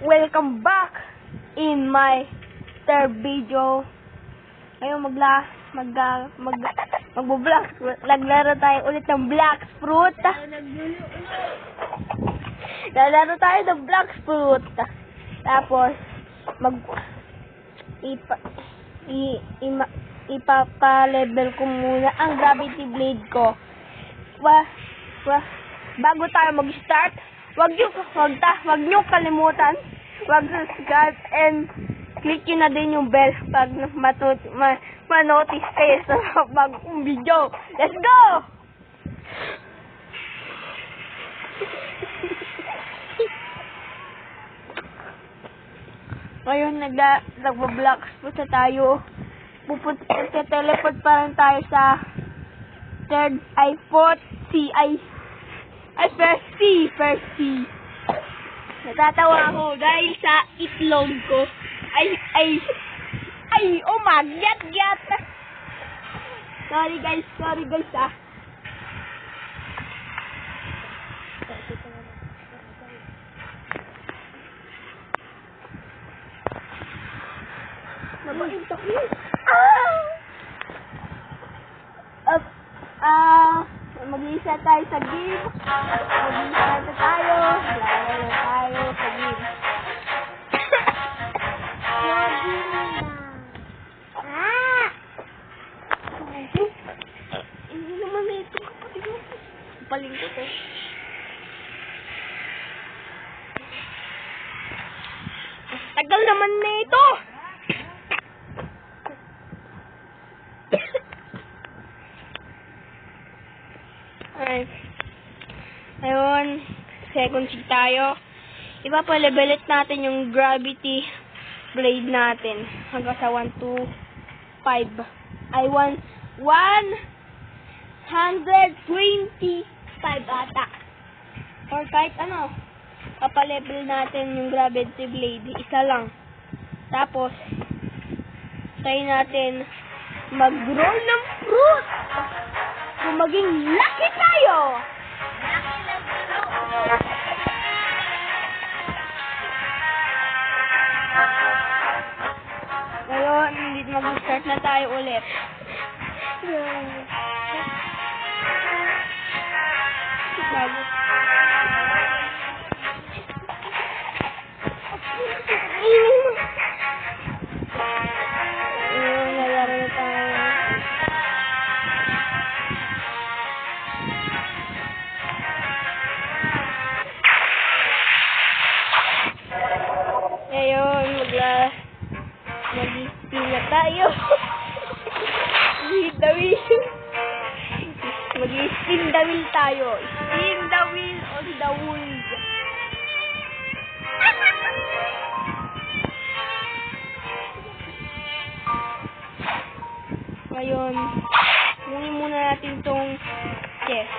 Welcome back in my third video. Ngayon magbo-black fruit. Naglaro tayo ulit ng black fruit. Naglaro tayo ng black fruit. Tapos ipapa-level ko muna ang gravity blade ko. Bago tayo mag-start, wag niyo kalimutan mag-subscribe and click nyo na din yung bell pag ma-notice kayo sa bagong video. Let's go! Ngayon nagba-block punta tayo. Teleport pa rin tayo sa third first C. Natatawa ako dahil sa itlog ko. Oh my God. Sorry guys ah. Mag-iisa tayo sa game. Mag-iisa tayo. Lalaro tayo sa game. Hindi naman na ito. Paling ko to. Tagal naman na ito. Ayun, second seed tayo. Ipapa-levelit natin yung gravity blade natin hanggang sa 125 ata. Or kahit ano, papa-level natin yung gravity blade, isa lang. Tapos, try natin mag-grow ng fruit. Kung maging lucky tayo. Ngayon, mag-start na tayo ulit. Nalaro na tayo. Ngayon, mag-spin na tayo. Mag-spin the wheel tayo. Spin the wheel on the wood. Ngayon, kunin muna natin tong chest.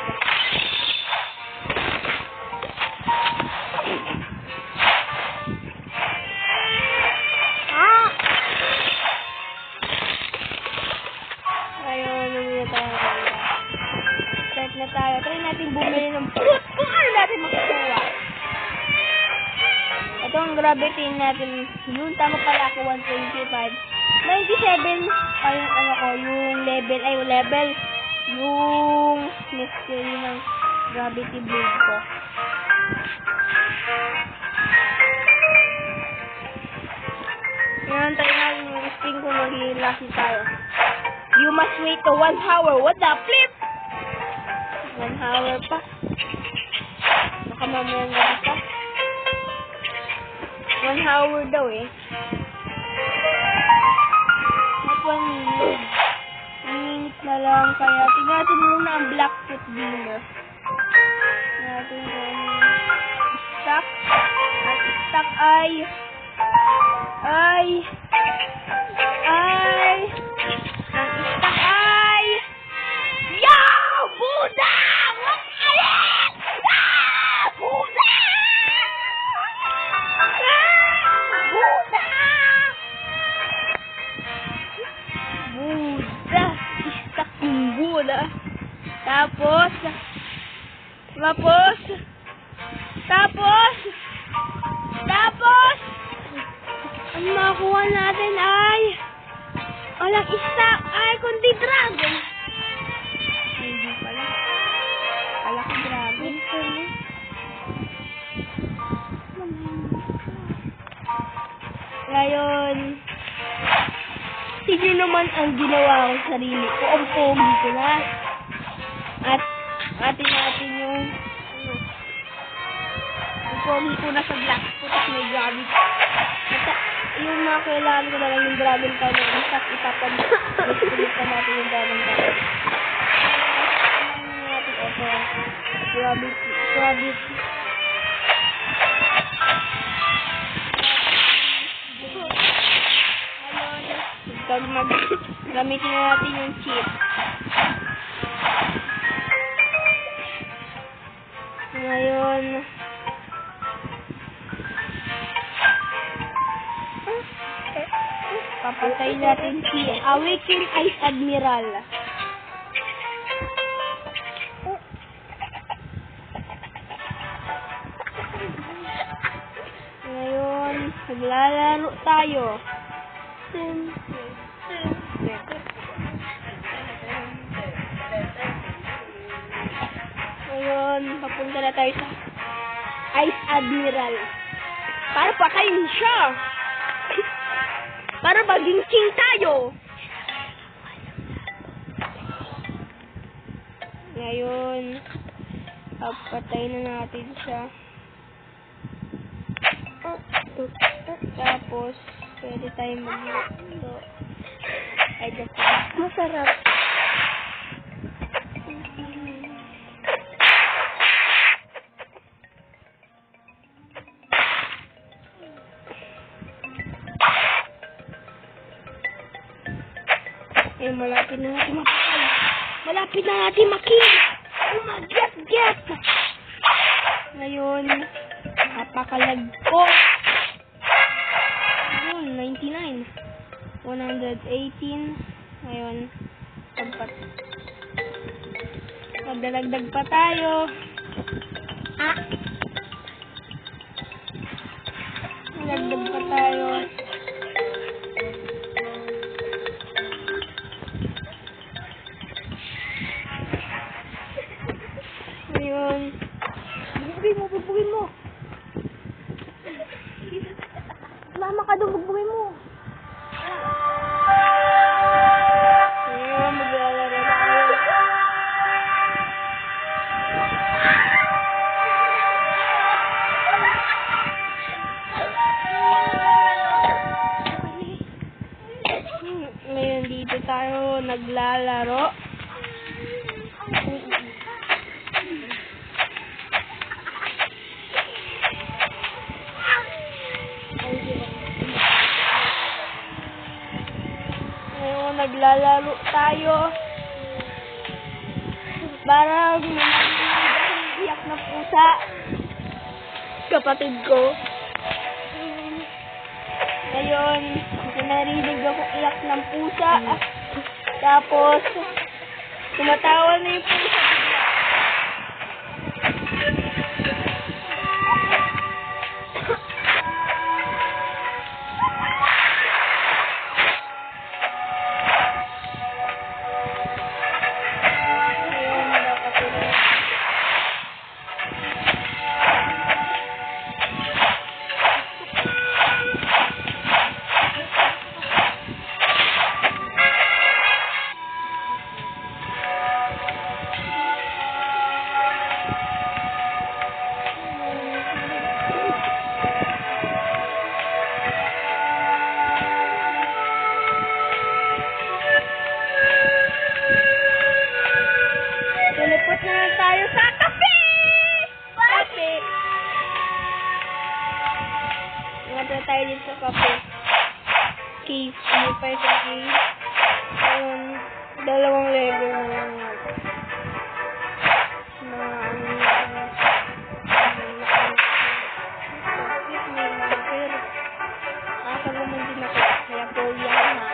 Try natin bumili ng fruit kung ano natin makukuha. Ito ang gravity natin. Yun, tama pala ako, 125. 97 ay yung level. Yung mystery ng gravity blade ko. Ngayon, try natin yung spin kung mag-lucky tayo. You must wait to 1 hour. What the flip? 1 hour pa. Baka mamayang gabi pa. 1 hour daw eh. Not 1 minute. 1 minute na lang. Kaya tingnan natin muna ang black fruit dealer. Tingnan natin kung stock. At stock ay ang stock ay Buddha! Buddha! Tapos natin ay walang isda ay kundi dragon. Hindi pala. Kala ko dragon. Ngayon, tignan naman ang ginawa ko sa sarili ko. Ang pogi ko na. At atin natin yung pogi ko na sa black putak may grabe. Yung mga kailangan ko na lang yung dragon tayo na isap itapan-distribute na natin yung dragon tayo. Natin ito. Grabe. Gamitin na natin yung chip. Ngayon, papatay natin si Awaken Ice Admiral. Ngayon, maglalaro tayo. Ngayon, papunta na tayo sa Ice Admiral. Para patayin siya. Para maging king tayo. Ngayon, papatay na natin siya. Tapos, pwede tayo magluto. Ay, joke lang. Masarap. Eh, malapit na natin makakal. Malapit na natin makill. Oh my God, get! Ngayon, napakalag ko. 99. 118. Ngayon, magdalagdag pa tayo. Magdalagdag pa tayo. Ngayon, bugbugin mo. Mama ka doon, bugbugin mo. Ngayon, maglalaro tayo. Ngayon, dito tayo naglalaro. Naglalaro tayo para iyak na pusa kapatid ko. Ngayon, narinig ako iyak ng pusa. Tapos, tumatawa na yung pusa. Tulipot na lang tayo sa kape! Kape! Ingatan tayo dito sa kape. Cave. Ano pa yung cave? Ayun. 2 level na lang natin. Nakakaguman din ako. Kaya pogi ako na ako.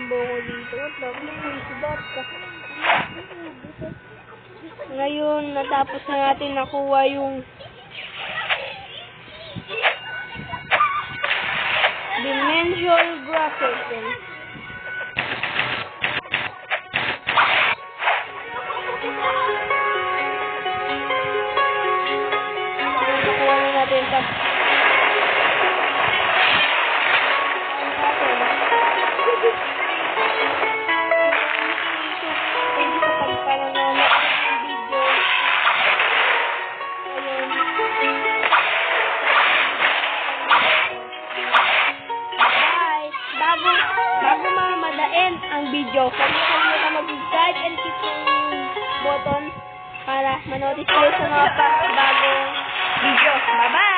buko dito. Ngayon, natapos na natin nakuha yung dimensional graphics. Nakuha na natin ito. Thank you sa pagpanonood ng video. Ayun. Bye! Bago mamadain ang video, huwag niyo kalimutan mag-subscribe and click yung button para manotice kayo sa mga bagong video. Bye-bye!